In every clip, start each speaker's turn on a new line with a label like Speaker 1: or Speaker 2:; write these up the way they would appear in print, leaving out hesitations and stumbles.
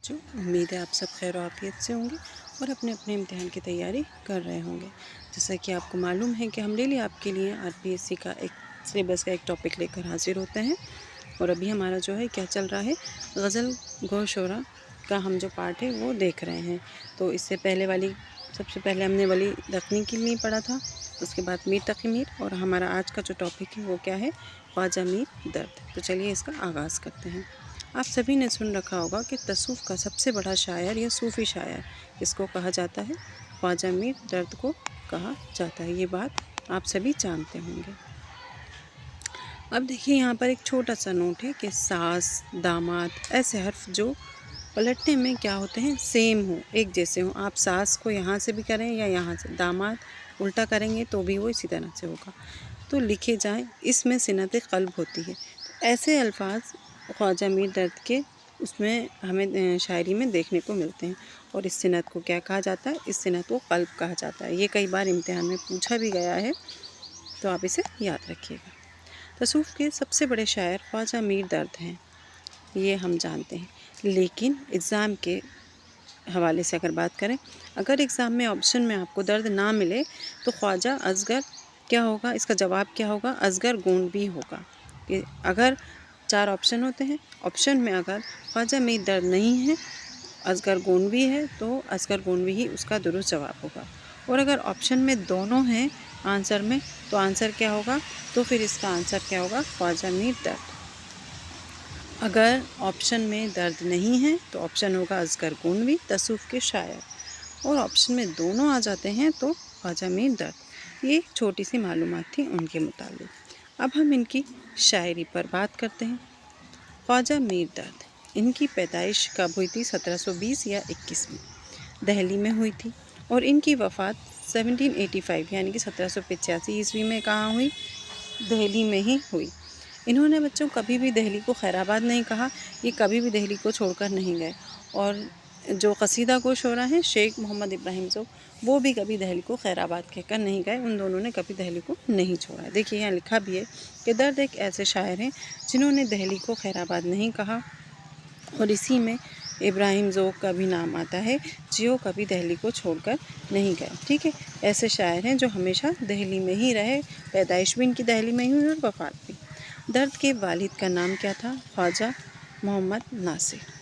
Speaker 1: بچوں، امید ہے آپ سب خیر و عافیت سے ہوں گے اور اپنے اپنے امتحان کی تیاری کر رہے ہوں گے۔ جیسا کہ آپ کو معلوم ہے کہ ہم ڈیلی آپ کے لیے RPSC کا ایک سلیبس کا ایک ٹاپک لے کر حاضر ہوتے ہیں، اور ابھی ہمارا جو ہے کیا چل رہا ہے، غزل گو شعرا کا ہم جو پارٹ ہے وہ دیکھ رہے ہیں۔ تو اس سے پہلے سب سے پہلے ہم نے ولی دکنی کے لیے پڑھا تھا، اس کے بعد میر تقی میر، اور ہمارا آج کا جو ٹاپک ہے وہ کیا ہے، خواجہ میر درد۔ تو چلیے اس کا آغاز کرتے ہیں۔ آپ سبھی نے سن رکھا ہوگا کہ تصوف کا سب سے بڑا شاعر یا صوفی شاعر کس کو کہا جاتا ہے، خواجہ میر درد کو کہا جاتا ہے۔ یہ بات آپ سبھی جانتے ہوں گے۔ اب دیکھیے یہاں پر ایک چھوٹا سا نوٹ ہے کہ ساس، داماد ایسے حرف جو پلٹنے میں کیا ہوتے ہیں، سیم ہوں، ایک جیسے ہوں۔ آپ ساس کو یہاں سے بھی کریں یا یہاں سے، داماد الٹا کریں گے تو بھی وہ اسی طرح سے ہوگا، تو لکھے جائیں، اس میں صنعت قلب ہوتی ہے۔ ایسے الفاظ خواجہ میر درد کے اس میں ہمیں شاعری میں دیکھنے کو ملتے ہیں، اور اس صنعت کو کیا کہا جاتا ہے، اس صنعت کو قلب کہا جاتا ہے۔ یہ کئی بار امتحان میں پوچھا بھی گیا ہے، تو آپ اسے یاد رکھیے گا۔ تصوف کے سب سے بڑے شاعر خواجہ میر درد ہیں، یہ ہم جانتے ہیں، لیکن اگزام کے حوالے سے اگر بات کریں، اگر اگزام میں آپشن میں آپ کو درد نہ ملے تو خواجہ اصغر کیا ہوگا، اس کا جواب کیا ہوگا، اصغر گونڈوی ہوگا۔ کہ اگر 4 آپشن ہوتے ہیں، آپشن میں اگر خواجہ میر درد نہیں ہے، اصغر گونڈوی ہے، تو اصغر گونڈوی ہی اس کا درست جواب ہوگا۔ اور اگر آپشن میں دونوں ہیں آنسر میں، تو آنسر کیا ہوگا، تو پھر اس کا آنسر کیا ہوگا، خواجہ میر درد۔ اگر آپشن میں درد نہیں ہے تو آپشن ہوگا اصغر گونڈوی تصوف کے شاعر، اور آپشن میں دونوں آ جاتے ہیں تو خواجہ میر درد۔ یہ ایک چھوٹی سی معلومات تھی ان کے متعلق۔ اب ہم ان کی شاعری پر بات کرتے ہیں۔ خواجہ میر درد، ان کی پیدائش کب ہوئی تھی، 1720 یا 21 میں دہلی میں ہوئی تھی، اور ان کی وفات 1785 یعنی کہ 1785 عیسوی میں کہاں ہوئی، دہلی میں ہی ہوئی۔ انہوں نے بچوں کبھی بھی دہلی کو خیر آباد نہیں کہا، یہ کبھی بھی دہلی کو چھوڑ کر نہیں گئے، اور جو قصیدہ گو شعرا ہیں شیخ محمد ابراہیم ذوق، وہ بھی کبھی دہلی کو خیر آباد کہہ کر نہیں گئے، ان دونوں نے کبھی دہلی کو نہیں چھوڑا ہے۔ دیکھیے یہاں لکھا بھی ہے کہ درد ایک ایسے شاعر ہیں جنہوں نے دہلی کو خیر آباد نہیں کہا، اور اسی میں ابراہیم ذوق کا بھی نام آتا ہے، جو کبھی دہلی کو چھوڑ کر نہیں گئے۔ ٹھیک ہے، ایسے شاعر ہیں جو ہمیشہ دہلی میں ہی رہے، پیدائش بھی ان کی دہلی میں ہی ہوئی اور وفات بھی۔ درد کے والد کا نام کیا تھا، خواجہ محمد ناصر۔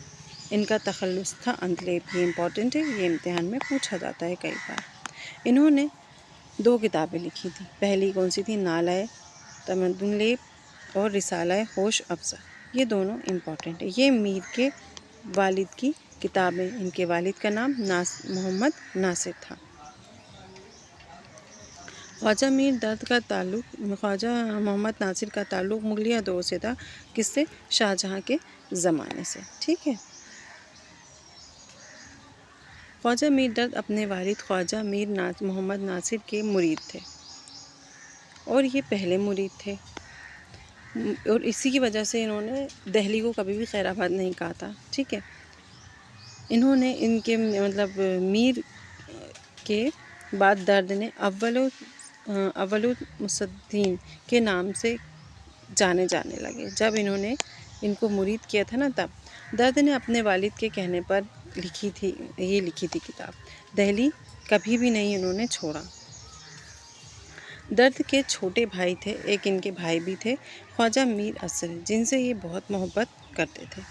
Speaker 1: ان کا تخلص تھا اندلیب، یہ امپورٹنٹ ہے، یہ امتحان میں پوچھا جاتا ہے کئی بار۔ انہوں نے 2 کتابیں لکھی تھیں، پہلی کون سی تھی، نالۂ تمدن لیب اور رسالہ ہوش افزا، یہ دونوں امپورٹنٹ ہیں۔ یہ میر کے والد کی کتابیں، ان کے والد کا نام محمد ناصر تھا۔ خواجہ میر درد کا تعلق، خواجہ محمد ناصر کا تعلق مغلیہ دور سے تھا، کس سے، شاہ جہاں کے زمانے سے۔ ٹھیک ہے، خواجہ میر درد اپنے والد خواجہ میر محمد ناصر کے مرید تھے، اور یہ پہلے مرید تھے، اور اسی کی وجہ سے انہوں نے دہلی کو کبھی بھی خیر آباد نہیں کہا تھا۔ ٹھیک ہے، انہوں نے ان کے مطلب میر کے بعد درد نے اول المصدین کے نام سے جانے لگے۔ جب انہوں نے ان کو مرید کیا تھا نا، تب درد نے اپنے والد کے کہنے پر لکھی تھی کتاب، دہلی کبھی بھی نہیں انہوں نے چھوڑا۔ درد کے چھوٹے بھائی تھے، ایک ان کے بھائی بھی تھے، خواجہ میر اصغر، جن سے یہ بہت محبت کرتے تھے۔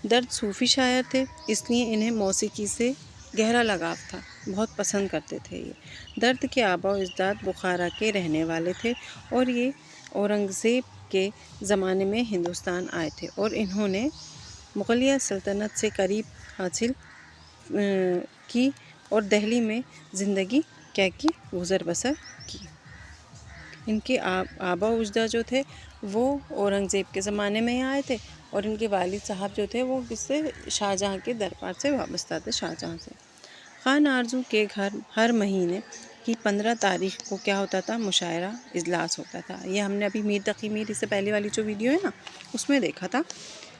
Speaker 1: درد صوفی شاعر تھے، اس لیے انہیں موسیقی سے گہرا لگاؤ تھا، بہت پسند کرتے تھے یہ۔ درد کے آباء و اجداد بخارا کے رہنے والے تھے، اور یہ اورنگزیب کے زمانے میں ہندوستان آئے تھے، اور انہوں نے مغلیہ سلطنت سے قریب حاصل کی، اور دہلی میں زندگی کیا کی، گزر بسر کی۔ ان کے آباء و اجداد جو تھے وہ اورنگزیب کے زمانے میں ہی آئے تھے، اور ان کے والد صاحب جو تھے وہ کس سے، شاہ جہاں کے دربار سے وابستہ تھے، شاہ جہاں سے۔ خان آرزو کے گھر ہر مہینے کی 15 تاریخ کو کیا ہوتا تھا، مشاعرہ اجلاس ہوتا تھا۔ یہ ہم نے ابھی میر تقی میر، اس سے پہلے والی جو ویڈیو ہے نا، اس میں دیکھا تھا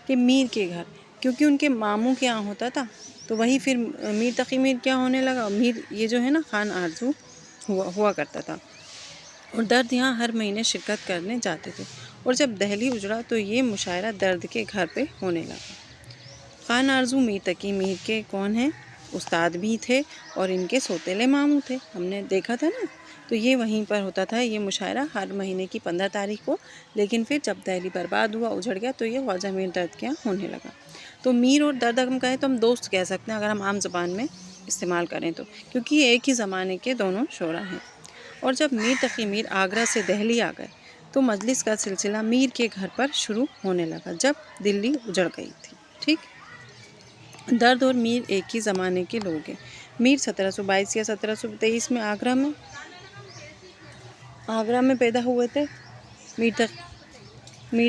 Speaker 1: کہ میر کے گھر، کیونکہ ان کے ماموں کے یہاں ہوتا تھا، تو وہی پھر میر تقی میر کیا ہونے لگا، میر یہ جو ہے نا خان آرزو ہوا کرتا تھا، اور درد یہاں ہر مہینے شرکت کرنے جاتے تھے، اور جب دہلی اجڑا تو یہ مشاعرہ درد کے گھر پہ ہونے لگا۔ خان آرزو میر تقی میر کے کون ہیں؟ استاد بھی تھے اور ان کے سوتیلے ماموں تھے، ہم نے دیکھا تھا نا۔ تو یہ وہیں پر ہوتا تھا یہ مشاعرہ ہر مہینے کی 15 تاریخ کو، لیکن پھر جب دہلی برباد ہوا، اجڑ گیا، تو یہ خواجہ میر درد کے یہاں ہونے لگا۔ تو میر اور درد ہم کہیں تو ہم دوست کہہ سکتے ہیں اگر ہم عام زبان میں استعمال کریں تو، کیونکہ یہ ایک ہی زمانے کے دونوں شعراء ہیں۔ اور جب میر تقی میر آگرہ سے دہلی آ گئے تو مجلس کا سلسلہ میر کے گھر پر شروع ہونے لگا جب دلی اجڑ گئی تھی، ٹھیک۔ درد اور میر ایک ہی زمانے کے لوگ ہیں۔ میر 1722 یا 1723 میں آگرہ میں پیدا ہوئے تھے۔ میر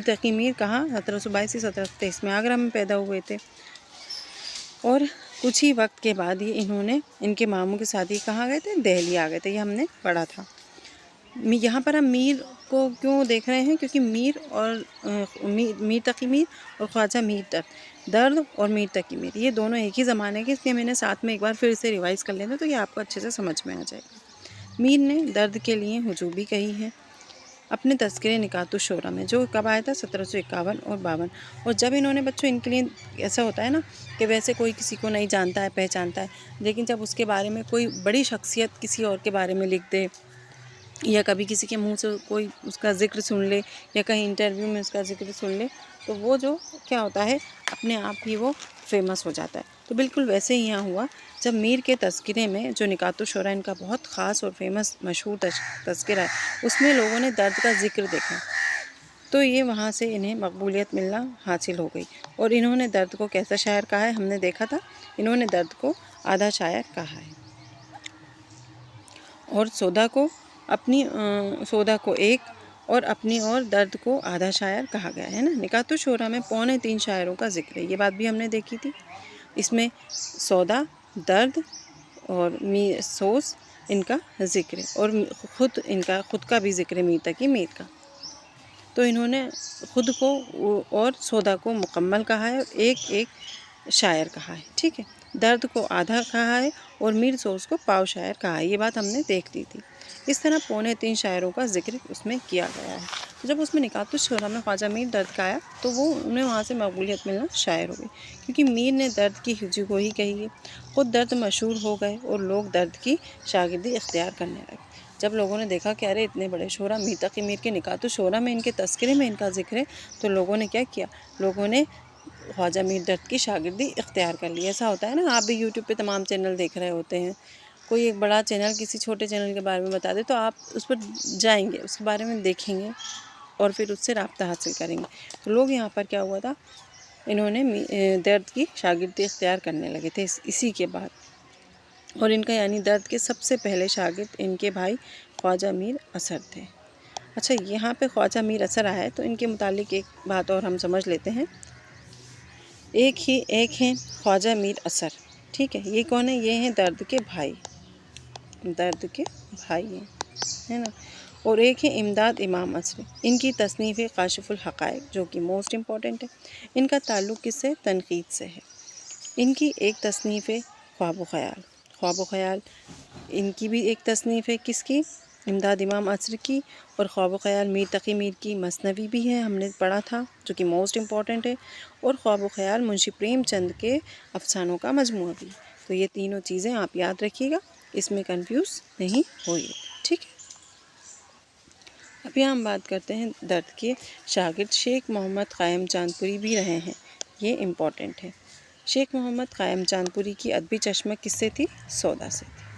Speaker 1: تقی میر کہاں 1722 سے 1723 میں آگرہ میں پیدا ہوئے تھے، اور کچھ ہی وقت کے بعد ان کے ماموں کے ساتھ ہی کہاں گئے تھے؟ دہلی آ گئے تھے، یہ ہم نے پڑھا تھا۔ یہاں پر ہم میر کو کیوں دیکھ رہے ہیں؟ کیونکہ میر تقی میر اور خواجہ میر درد اور میر تقی میر یہ دونوں ایک ہی زمانے کے، اس لیے میں نے ساتھ میں ایک بار پھر سے ریوائز کر لینا تو یہ آپ کو اچھے سے سمجھ میں آ جائے گا۔ میر نے درد کے لیے حجوبی کہی ہے اپنے تذکرے نکات الشعراء میں، جو کب آیا تھا؟ 1751 اور 52۔ اور جب انہوں نے بچوں ان کے لیے ایسا ہوتا ہے نا کہ ویسے کوئی کسی کو نہیں جانتا ہے پہچانتا ہے، لیکن جب اس کے بارے میں کوئی بڑی شخصیت کسی اور کے بارے میں لکھ دے یا کبھی کسی کے منہ سے کوئی اس کا ذکر سن لے یا کہیں انٹرویو میں اس کا ذکر سن لے تو وہ جو کیا ہوتا ہے اپنے آپ ہی وہ فیمس ہو جاتا ہے۔ تو بالکل ویسے ہی یہاں ہوا جب میر کے تذکرے میں جو نکات الشعراء ان کا بہت خاص اور فیمس مشہور تذکرہ ہے اس میں لوگوں نے درد کا ذکر دیکھا تو یہ وہاں سے انہیں مقبولیت ملنا حاصل ہو گئی۔ اور انہوں نے درد کو کیسا شاعر کہا ہے؟ ہم نے دیکھا تھا، انہوں نے درد کو آدھا شاعر کہا ہے، اور سودا کو ایک اور اپنی اور درد کو آدھا شاعر کہا گیا ہے نا۔ نکات الشعراء میں 3.25 شاعروں کا ذکر ہے، یہ بات بھی ہم نے دیکھی تھی۔ اس میں سودا، درد اور سوز ان کا ذکر ہے، اور خود کا بھی ذکر ہے میر تقی میر کا۔ تو انہوں نے خود کو اور سودا کو مکمل کہا ہے اور ایک شاعر کہا ہے، ٹھیک ہے۔ درد کو آدھا کہا ہے اور میر سوز کو پاؤ شاعر کہا ہے، یہ بات ہم نے دیکھ لی تھی۔ اس طرح 3.25 شاعروں کا ذکر اس میں کیا گیا ہے۔ تو جب اس میں نکات الشعراء میں خواجہ میر درد کا آیا تو انہیں وہاں سے مقبولیت ملنا شاعر ہو گئی، کیونکہ میر نے درد کی حجی گوئی کہی ہے، خود درد مشہور ہو گئے اور لوگ درد کی شاگردی اختیار کرنے لگے۔ جب لوگوں نے دیکھا کہ ارے اتنے بڑے شعراء میر تقی میر کے نکات الشعراء میں ان کے تذکرے میں ان کا ذکر ہے، تو لوگوں نے کیا کیا؟ لوگوں نے خواجہ میر درد کی شاگردی اختیار کر لی۔ ایسا ہوتا ہے نا، آپ بھی یوٹیوب پہ تمام چینل دیکھ رہے ہوتے ہیں، کوئی ایک بڑا چینل کسی چھوٹے چینل کے بارے میں بتا دے تو آپ اس پر جائیں گے، اس کے بارے میں دیکھیں گے اور پھر اس سے رابطہ حاصل کریں گے۔ تو لوگ یہاں پر کیا ہوا تھا، انہوں نے درد کی شاگردی اختیار کرنے لگے تھے اسی کے بعد، اور ان کا یعنی درد کے سب سے پہلے شاگرد ان کے بھائی خواجہ میر اثر تھے۔ اچھا، یہاں پہ خواجہ میر اثر آیا ہے تو ان کے متعلق ایک بات اور ہم سمجھ لیتے ہیں۔ ایک ہیں خواجہ میر اثر، ٹھیک ہے، یہ کون ہے؟ یہ ہیں درد کے بھائی ہیں، ہے نا۔ اور ایک ہے امداد امام اثر، ان کی تصنیف کاشف الحقائق جو کہ موسٹ امپورٹنٹ ہے۔ ان کا تعلق کس سے؟ تنقید سے ہے۔ ان کی ایک تصنیف خواب و خیال ان کی بھی ایک تصنیف ہے، کس کی؟ امداد امام اثر کی۔ اور خواب و خیال میر تقی میر کی مثنوی بھی ہے، ہم نے پڑھا تھا، جو کہ موسٹ امپورٹنٹ ہے۔ اور خواب و خیال منشی پریم چند کے افسانوں کا مجموعہ بھی۔ تو یہ تینوں چیزیں آپ یاد رکھیے گا، اس میں کنفیوز نہیں ہوئیے، ٹھیک ہے۔ اب یہاں ہم بات کرتے ہیں درد کے شاگرد شیخ محمد قائم چاند پوری بھی رہے ہیں، یہ امپورٹنٹ ہے۔ شیخ محمد قائم چاند پوری کی ادبی چشمہ کس سے تھی؟ سودا سے تھی۔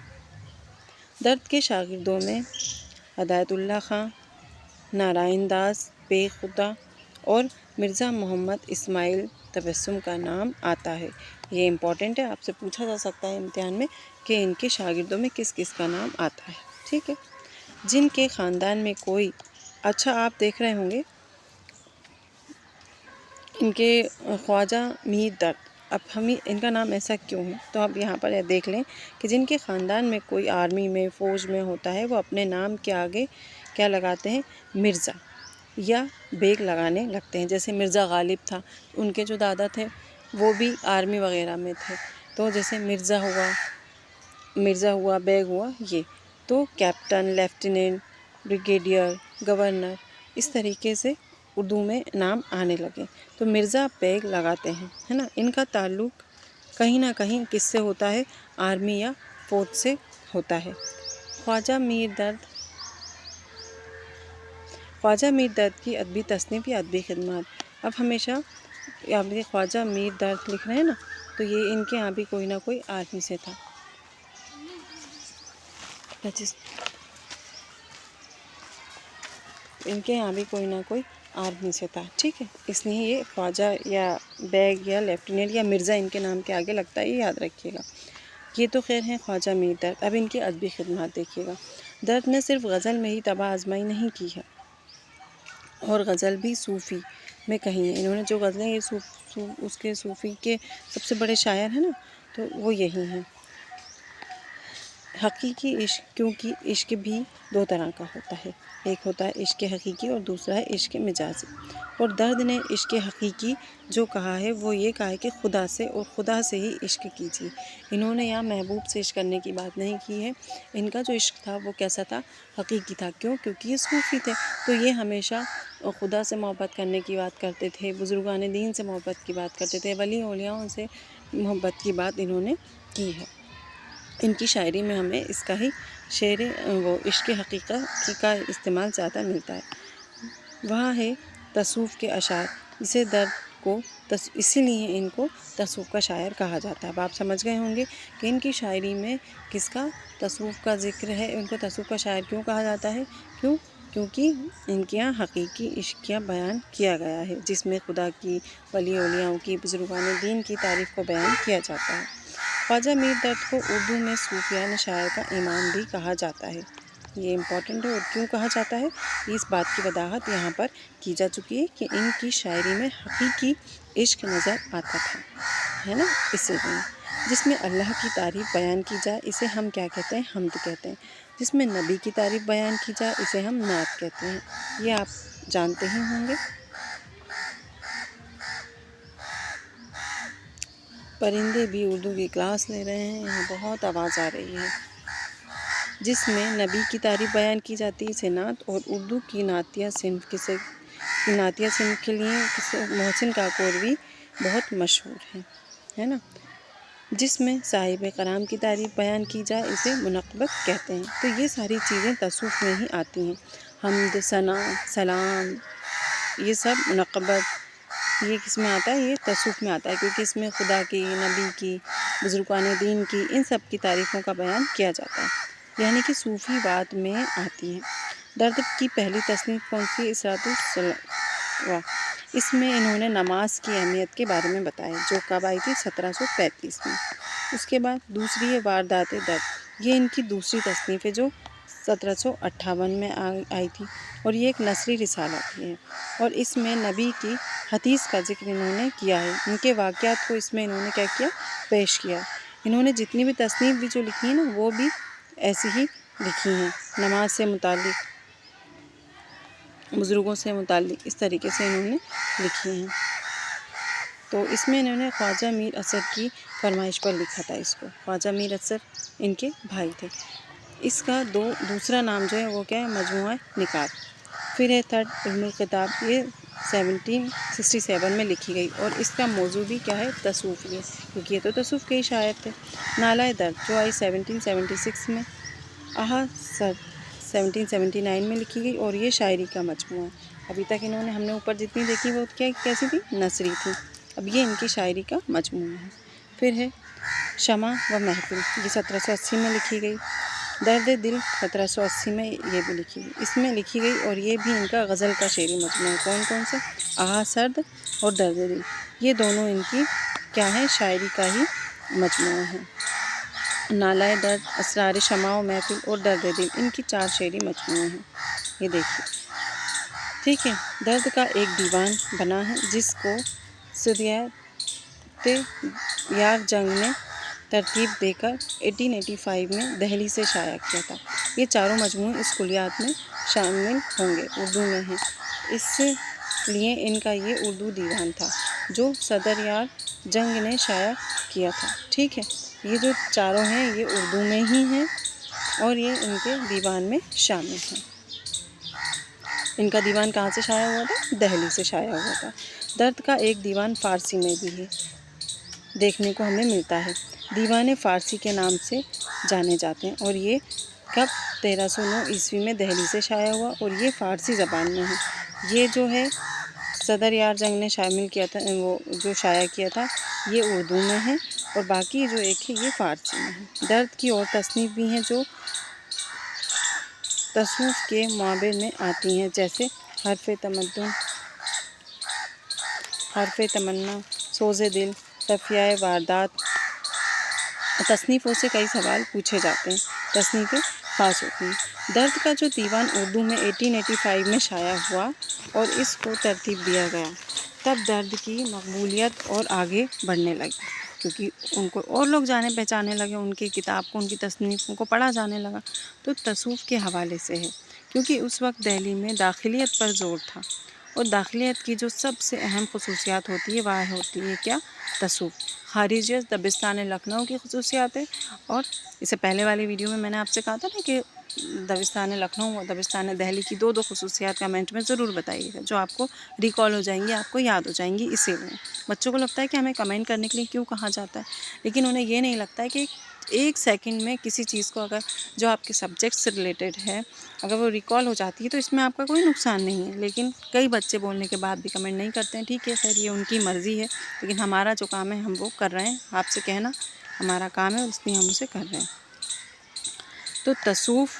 Speaker 1: درد کے شاگردوں میں ہدایت اللہ خاں، نارائن داس بے خدا اور مرزا محمد اسماعیل تبسم کا نام آتا ہے، یہ امپورٹنٹ ہے، آپ سے پوچھا جا سکتا ہے امتحان میں کہ ان کے شاگردوں میں کس کس کا نام آتا ہے، ٹھیک ہے۔ جن کے خاندان میں کوئی، اچھا آپ دیکھ رہے ہوں گے ان کے خواجہ میر درد، اب ہمیں ان کا نام ایسا کیوں ہے؟ تو آپ یہاں پر دیکھ لیں کہ جن کے خاندان میں کوئی آرمی میں فوج میں ہوتا ہے وہ اپنے نام کے آگے کیا لگاتے ہیں؟ مرزا یا بیگ لگانے لگتے ہیں۔ جیسے مرزا غالب تھا، ان کے جو دادا تھے وہ بھی آرمی وغیرہ میں تھے، تو جیسے مرزا ہوا بیگ ہوا، یہ تو کیپٹن، لیفٹیننٹ، بریگیڈیئر، گورنر، اس طریقے سے اردو میں نام آنے لگے تو مرزا بیگ لگاتے ہیں، ہے نا۔ ان کا تعلق کہیں نہ کہیں کس سے ہوتا ہے؟ آرمی یا فوج سے ہوتا ہے۔ خواجہ میر درد کی ادبی تصنیف یا ادبی خدمات۔ اب ہمیشہ آپ دیکھیں خواجہ میر درد لکھ رہے ہیں نا، تو یہ ان کے یہاں بھی کوئی نہ کوئی آرمی سے تھا۔ ان کے یہاں بھی کوئی نہ کوئی آرمی سے تھا، ٹھیک ہے، اس لیے یہ خواجہ یا بیگ یا لیفٹیننٹ یا مرزا ان کے نام کے آگے لگتا ہے، یہ یاد رکھیے گا۔ یہ تو خیر ہیں خواجہ میر درد۔ اب ان کی ادبی خدمات دیکھیے گا۔ درد نے صرف غزل میں ہی طبع آزمائی نہیں کی ہے، اور غزل بھی صوفی میں کہی ہے۔ انہوں نے جو غزلیں، یہ اس کے صوفی کے سب سے بڑے شاعر ہیں نا، تو وہ یہی ہیں۔ حقیقی عشق، کیونکہ عشق بھی دو طرح کا ہوتا ہے، ایک ہوتا ہے عشق حقیقی اور دوسرا ہے عشق مجازی۔ اور درد نے عشق حقیقی جو کہا ہے وہ یہ کہا ہے کہ خدا سے اور خدا سے ہی عشق کیجیے۔ انہوں نے یہاں محبوب سے عشق کرنے کی بات نہیں کی ہے، ان کا جو عشق تھا وہ کیسا تھا؟ حقیقی تھا۔ کیوں؟ کیونکہ یہ صوفی تھے، تو یہ ہمیشہ خدا سے محبت کرنے کی بات کرتے تھے، بزرگان دین سے محبت کی بات کرتے تھے، ولی اولیاء سے محبت کی بات انہوں نے کی ہے۔ ان کی شاعری میں ہمیں اس کا ہی وہ عشق حقیقت کا استعمال زیادہ ملتا ہے۔ وہاں ہے تصوف کے اشعار، جسے درد کو اسی لیے ان کو تصوف کا شاعر کہا جاتا ہے۔ اب آپ سمجھ گئے ہوں گے کہ ان کی شاعری میں کس کا؟ تصوف کا ذکر ہے۔ ان کو تصوف کا شاعر کیوں کہا جاتا ہے؟ کیونکہ ان کے یہاں حقیقی عشق کا بیان کیا گیا ہے، جس میں خدا کی، ولی اولیاء کی، بزرگان دین کی تعریف کو بیان کیا جاتا ہے۔ خواجہ میر درد کو اردو میں صوفیانہ شاعر کا امام بھی کہا جاتا ہے۔ یہ امپورٹنٹ ہے، اور کیوں کہا جاتا ہے؟ اس بات کی وضاحت یہاں پر کی جا چکی ہے کہ ان کی شاعری میں حقیقی عشق نظر آتا تھا، ہے نا، اسی لیے۔ جس میں اللہ کی تعریف بیان کی جائے اسے ہم کیا کہتے ہیں؟ حمد کہتے ہیں۔ جس میں نبی کی تعریف بیان کی جائے اسے ہم نعت کہتے ہیں۔ یہ آپ جانتے ہی ہوں گے۔ پرندے بھی اردو کی کلاس لے رہے ہیں، یہاں بہت آواز آ رہی ہے۔ جس میں نبی کی تعریف بیان کی جاتی ہے اسے نعت، اور اردو کی نعتیہ صنف کے لیے محسن کاکوروی بہت مشہور ہے نا۔ جس میں صاحب کرام کی تعریف بیان کی جائے اسے منقبت کہتے ہیں۔ تو یہ ساری چیزیں تصوف میں ہی آتی ہیں۔ حمد، ثنا، سلام، یہ سب منقبت، یہ کس میں آتا ہے؟ یہ تصوف میں آتا ہے، کیونکہ اس میں خدا کی، نبی کی، بزرگان دین کی، ان سب کی تعریفوں کا بیان کیا جاتا ہے، یعنی کہ صوفی بات میں آتی ہیں۔ درد کی پہلی تصنیف کون سی؟ اسرات الصلوہ۔ اس میں انہوں نے نماز کی اہمیت کے بارے میں بتایا، جو کب آئی تھی؟ 1735 میں۔ اس کے بعد دوسری ہے واردات درد، یہ ان کی دوسری تصنیف ہے جو 1758 میں آئی تھی، اور یہ ایک نثری رسالہ بھی ہے، اور اس میں نبی کی حدیث کا ذکر انہوں نے کیا ہے، ان کے واقعات کو اس میں انہوں نے کیا کیا؟ پیش کیا۔ انہوں نے جتنی بھی تصنیف بھی جو لکھی ہے نا، وہ بھی ایسی ہی لکھی ہیں، نماز سے متعلق، بزرگوں سے متعلق، اس طریقے سے انہوں نے لکھی ہیں۔ تو اس میں انہوں نے خواجہ میر اسد کی فرمائش پر لکھا تھا اس کو۔ خواجہ میر اسد ان کے بھائی تھے۔ اس کا دوسرا نام جو ہے وہ کیا ہے؟ مجموعہ نکات۔ پھر ہے تھرڈ علم الخطاب، یہ 1767 میں لکھی گئی، اور اس کا موضوع بھی کیا ہے؟ تصوف ہے، کیونکہ یہ تو تصوف کے ہی شاعر تھے۔ نالہ درد جو آئی 1776 میں، آہا سر 1779 میں لکھی گئی، اور یہ شاعری کا مجموعہ ہے۔ ابھی تک انہوں نے، ہم نے اوپر جتنی دیکھی وہ کیسی تھی؟ نثری تھی، اب یہ ان کی شاعری کا مجموعہ ہے۔ پھر ہے شمع و محفل، یہ 1780 میں لکھی گئی۔ درد دل 1780 میں یہ بھی لکھی گئی، اس میں لکھی گئی، اور یہ بھی ان کا غزل کا شعری مجموعہ ہے۔ کون سا؟ آہا سرد اور درد دل، یہ دونوں ان کی کیا ہے؟ شاعری کا ہی مجموعہ ہے۔ نالہ درد، اسرار شمع و محفل اور درد دل، ان کی 4 شعری مجموعے ہیں، یہ دیکھیے، ٹھیک ہے۔ درد کا ایک دیوان بنا ہے، جس کو سدیات یار جنگ نے ترتیب دے کر 1885 میں دہلی سے شائع کیا تھا۔ یہ چاروں مجموعے اس کلیات میں شامل ہوں گے، اردو میں ہیں، اس لیے ان کا یہ اردو دیوان تھا جو صدر یار جنگ نے شائع کیا تھا، ٹھیک ہے۔ یہ جو چاروں ہیں یہ اردو میں ہی ہیں، اور یہ ان کے دیوان میں شامل ہیں۔ ان کا دیوان کہاں سے شائع ہوا تھا؟ دہلی سے شائع ہوا تھا۔ درد کا ایک دیوان فارسی میں بھی ہے، دیکھنے کو ہمیں ملتا ہے۔ دیوان فارسی کے نام سے جانے جاتے ہیں، اور یہ کب 1309 عیسوی میں دہلی سے شائع ہوا، اور یہ فارسی زبان میں ہے۔ یہ جو ہے صدر یار جنگ نے شامل کیا تھا، وہ جو شائع کیا تھا، یہ اردو میں ہے، اور باقی جو ایک ہے یہ فارسی میں ہے۔ درد کی اور تصنیف بھی ہیں جو تصوف کے معابر میں آتی ہیں، جیسے حرف تمنا، سوز دل، رفیع واردات۔ تصنیفوں سے کئی سوال پوچھے جاتے ہیں، تصنیفیں خاص ہوتی ہیں۔ درد کا جو دیوان اردو میں 1885 میں شائع ہوا اور اس کو ترتیب دیا گیا، تب درد کی مقبولیت اور آگے بڑھنے لگی، کیونکہ ان کو اور لوگ جانے پہچانے لگے، ان کی کتاب کو، ان کی تصنیفوں کو پڑھا جانے لگا۔ تو تصوف کے حوالے سے ہے، کیونکہ اس وقت دہلی میں داخلیت پر زور تھا، اور داخلیت کی جو سب سے اہم خصوصیات ہوتی ہے وہ ہوتی ہے کیا؟ تصوف۔ خارجیت دبستان لکھنؤ کی خصوصیات ہے، اور اس سے پہلے والی ویڈیو میں نے آپ سے کہا تھا نا کہ دبستان لکھنؤ اور دبستان دہلی کی دو خصوصیات کمنٹ میں ضرور بتائیے گا، جو آپ کو ریکال ہو جائیں گی، آپ کو یاد ہو جائیں گی۔ اسی لیے بچوں کو لگتا ہے کہ ہمیں کمنٹ کرنے کے لیے کیوں کہا جاتا ہے، لیکن انہیں یہ نہیں لگتا ہے کہ ایک سیکنڈ میں کسی چیز کو اگر جو آپ کے سبجیکٹ سے ریلیٹڈ ہے اگر وہ ریکال ہو جاتی ہے تو اس میں آپ کا کوئی نقصان نہیں ہے۔ لیکن کئی بچے بولنے کے بعد بھی کمنٹ نہیں کرتے ہیں، ٹھیک ہے، خیر یہ ان کی مرضی ہے، لیکن ہمارا جو کام ہے ہم وہ کر رہے ہیں، آپ سے کہنا ہمارا کام ہے، اس لیے ہم اسے کر رہے ہیں۔ تو تصوف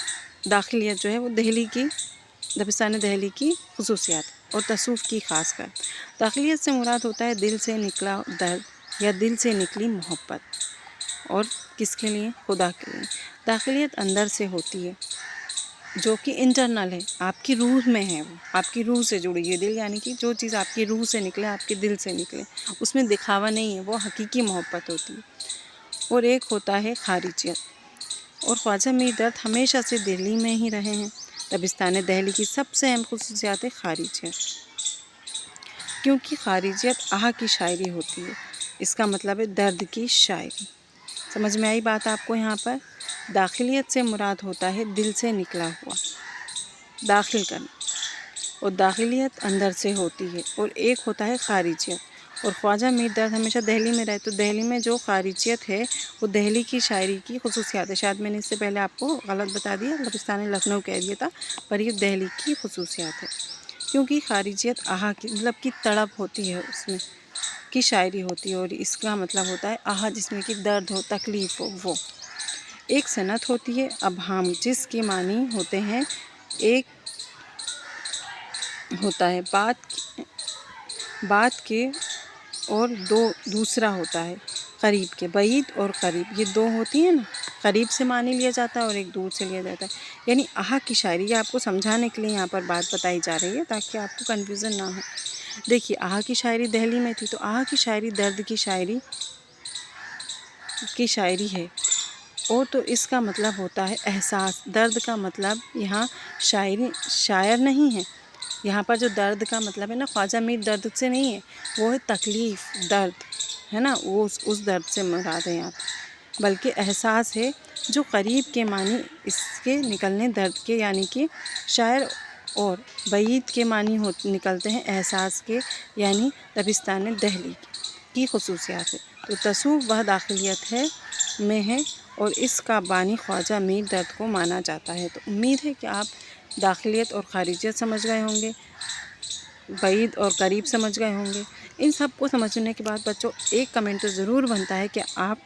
Speaker 1: داخلیت جو ہے وہ دہلی کی دبستان دہلی کی خصوصیات، اور تصوف کی خاص کر داخلیت سے مراد ہوتا ہے دل سے نکلا درد یا دل سے نکلی محبت، اور کس کے لیے؟ خدا کے لیے۔ داخلیت اندر سے ہوتی ہے، جو کہ انٹرنل ہے، آپ کی روح میں ہے، وہ آپ کی روح سے جڑی ہے۔ دل یعنی کہ جو چیز آپ کی روح سے نکلے، آپ کے دل سے نکلے، اس میں دکھاوا نہیں ہے، وہ حقیقی محبت ہوتی ہے۔ اور ایک ہوتا ہے خارجیت، اور خواجہ میر درد ہمیشہ سے دہلی میں ہی رہے ہیں۔ دبستان دہلی کی سب سے اہم خصوصیات ہے خارجیت، کیونکہ خارجیت آہ کی شاعری ہوتی ہے، اس کا مطلب ہے درد کی شاعری۔ سمجھ میں آئی بات آپ کو؟ یہاں پر داخلیت سے مراد ہوتا ہے دل سے نکلا ہوا، داخل کرنا، اور داخلیت اندر سے ہوتی ہے، اور ایک ہوتا ہے خارجیت۔ اور خواجہ میر درد ہمیشہ دہلی میں رہے، تو دہلی میں جو خارجیت ہے وہ دہلی کی شاعری کی خصوصیات ہے۔ شاید میں نے اس سے پہلے آپ کو غلط بتا دیا، دبستان لکھنؤ کہہ دیا تھا، پر یہ دہلی کی خصوصیات ہے، کیونکہ خارجیت آہا کی مطلب کی تڑپ ہوتی ہے، اس میں کی شاعری ہوتی ہے، اور اس کا مطلب ہوتا ہے آہا جس میں کہ درد ہو، تکلیف ہو، وہ ایک صنعت ہوتی ہے ابہام، جس کے معنی ہوتے ہیں ایک ہوتا ہے بات کے، اور دوسرا ہوتا ہے قریب کے۔ بعید اور قریب یہ دو ہوتی ہیں نا، قریب سے معنی لیا جاتا ہے اور ایک دور سے لیا جاتا ہے، یعنی آہا کی شاعری، یہ آپ کو سمجھانے کے لیے یہاں پر بات بتائی جا رہی ہے تاکہ آپ کو کنفیوژن نہ ہو۔ دیکھیے آہا کی شاعری دہلی میں تھی، تو آہا کی شاعری درد کی شاعری ہے، اور تو اس کا مطلب ہوتا ہے احساس۔ درد کا مطلب یہاں شاعر نہیں ہے، یہاں پر جو درد کا مطلب ہے نا، خواجہ میر درد سے نہیں ہے، وہ ہے تکلیف، درد ہے نا، وہ اس درد سے مراد ہے یہاں پر، بلکہ احساس ہے، جو قریب کے معنی اس کے نکلنے درد کے یعنی کہ شاعر، اور بعید کے معنی نکلتے ہیں احساس کے یعنی دبستان دہلی کی خصوصیات ہے۔ تو تصوف وہ داخلیت میں ہے، اور اس کا بانی خواجہ میر درد کو مانا جاتا ہے۔ تو امید ہے کہ آپ داخلیت اور خارجیت سمجھ گئے ہوں گے، بعید اور قریب سمجھ گئے ہوں گے۔ ان سب کو سمجھنے کے بعد بچوں ایک کمنٹ ضرور بنتا ہے کہ آپ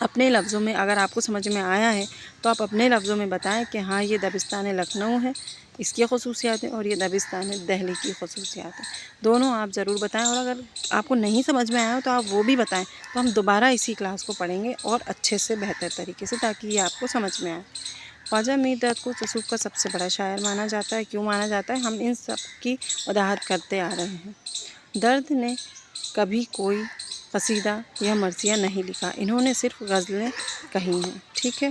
Speaker 1: اپنے لفظوں میں، اگر آپ کو سمجھ میں آیا ہے تو آپ اپنے لفظوں میں بتائیں کہ ہاں یہ دبستان لکھنؤ ہے، اس کی خصوصیات ہیں، اور یہ دبستان دہلی کی خصوصیات ہیں، دونوں آپ ضرور بتائیں۔ اور اگر آپ کو نہیں سمجھ میں آیا ہو تو آپ وہ بھی بتائیں، تو ہم دوبارہ اسی کلاس کو پڑھیں گے اور اچھے سے، بہتر طریقے سے، تاکہ یہ آپ کو سمجھ میں آئے۔ خواجہ میر درد کو تصوف کا سب سے بڑا شاعر مانا جاتا ہے۔ کیوں مانا جاتا ہے؟ ہم ان سب کی وضاحت کرتے آ رہے ہیں۔ درد نے کبھی کوئی قصیدہ یا مرثیہ نہیں لکھا، انہوں نے صرف غزلیں کہی ہیں، ٹھیک ہے۔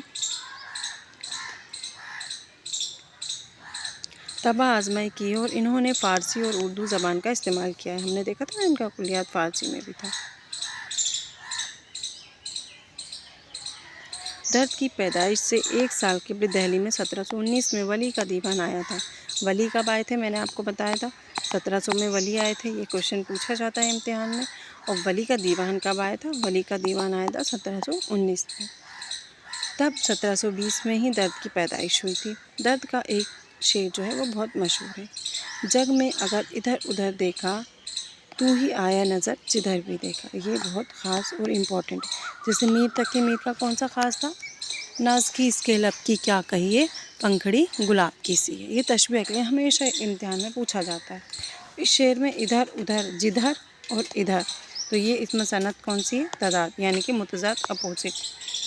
Speaker 1: طبع آزمائی کی ہے، اور انہوں نے فارسی اور اردو زبان کا استعمال کیا ہے۔ ہم نے دیکھا تھا نا ان کا کلیات فارسی میں بھی تھا۔ درد کی پیدائش سے 1 سال قبل دہلی میں 1719 میں ولی کا دیوان آیا تھا۔ ولی کب آئے تھے؟ میں نے آپ کو بتایا تھا 1700 میں ولی آئے تھے، یہ کویشچن پوچھا جاتا ہے امتحان میں۔ اور ولی کا دیوان کب آیا تھا؟ ولی کا دیوان آیا تھا 1719 میں۔ تب 1720 میں ہی درد کی پیدائش ہوئی تھی۔ درد کا ایک شعر جو ہے وہ بہت مشہور ہے، جگ میں اگر ادھر ادھر دیکھا تو ہی آیا نظر جدھر بھی دیکھا۔ یہ بہت خاص اور امپورٹنٹ ہے۔ جیسے میر تک کے میر کا کون سا خاص تھا؟ ناز کی اس کے لب کی کیا کہیے، پنکھڑی گلاب کی سی ہے۔ یہ تشبیہ کے لیے ہمیشہ امتحان میں پوچھا جاتا ہے۔ اس شعر میں ادھر ادھر، جدھر اور ادھر، تو یہ اس میں صنعت کون سی ہے؟ تضاد، یعنی کہ متضاد، اپوزٹ،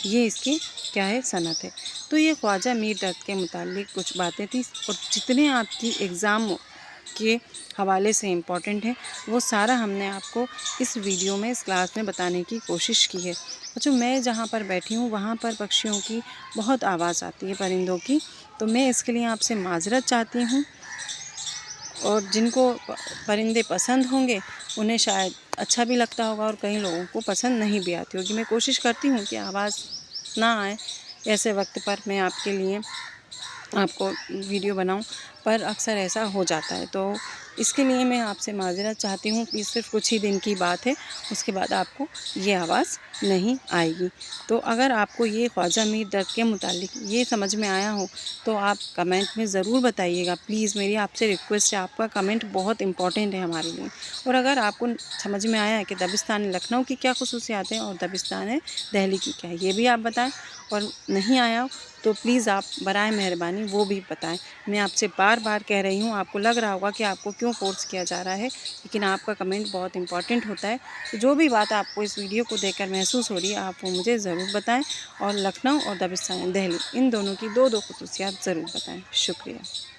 Speaker 1: یہ اس کی کیا ہے؟ صنعت ہے۔ تو یہ خواجہ میر درد کے متعلق کچھ باتیں تھیں، اور جتنے آپ کی ایگزام کے حوالے سے امپورٹنٹ ہیں وہ سارا ہم نے آپ کو اس ویڈیو میں، اس کلاس میں بتانے کی کوشش کی ہے۔ اچھا، میں جہاں پر بیٹھی ہوں وہاں پر پکشیوں کی بہت آواز آتی ہے، پرندوں کی، تو میں اس کے لیے آپ سے معذرت چاہتی ہوں، اور جن کو پرندے پسند ہوں گے انہیں شاید اچھا بھی لگتا ہوگا، اور کئی لوگوں کو پسند نہیں بھی آتی ہوگی۔ میں کوشش کرتی ہوں کہ آواز نہ آئے ایسے وقت پر میں آپ کے لیے آپ کو ویڈیو بناؤں، پر اکثر ایسا ہو جاتا ہے، تو اس کے لیے میں آپ سے معذرت چاہتی ہوں کہ صرف کچھ ہی دن کی بات ہے، اس کے بعد آپ کو یہ آواز نہیں آئے گی۔ تو اگر آپ کو یہ خواجہ میر درد کے متعلق یہ سمجھ میں آیا ہو تو آپ کمنٹ میں ضرور بتائیے گا، پلیز میری آپ سے ریکویسٹ ہے، آپ کا کمنٹ بہت امپورٹنٹ ہے ہمارے لیے۔ اور اگر آپ کو سمجھ میں آیا ہے کہ دبستان لکھنؤ کی کیا خصوصیات ہیں اور دبستان دہلی کی کیا ہے، یہ بھی آپ بتائیں، اور نہیں آیا ہو تو پلیز آپ برائے مہربانی وہ بھی بتائیں۔ میں آپ سے بار بار کہہ رہی ہوں، آپ کو لگ رہا ہوگا کہ آپ کو کیوں فورس کیا جا رہا ہے، لیکن آپ کا کمنٹ بہت امپورٹنٹ ہوتا ہے۔ تو جو بھی بات آپ کو اس ویڈیو کو دیکھ کر محسوس ہو رہی ہے آپ وہ مجھے ضرور بتائیں، اور لکھنؤ اور دبستان دہلی ان دونوں کی دو خصوصیات ضرور بتائیں۔ شکریہ۔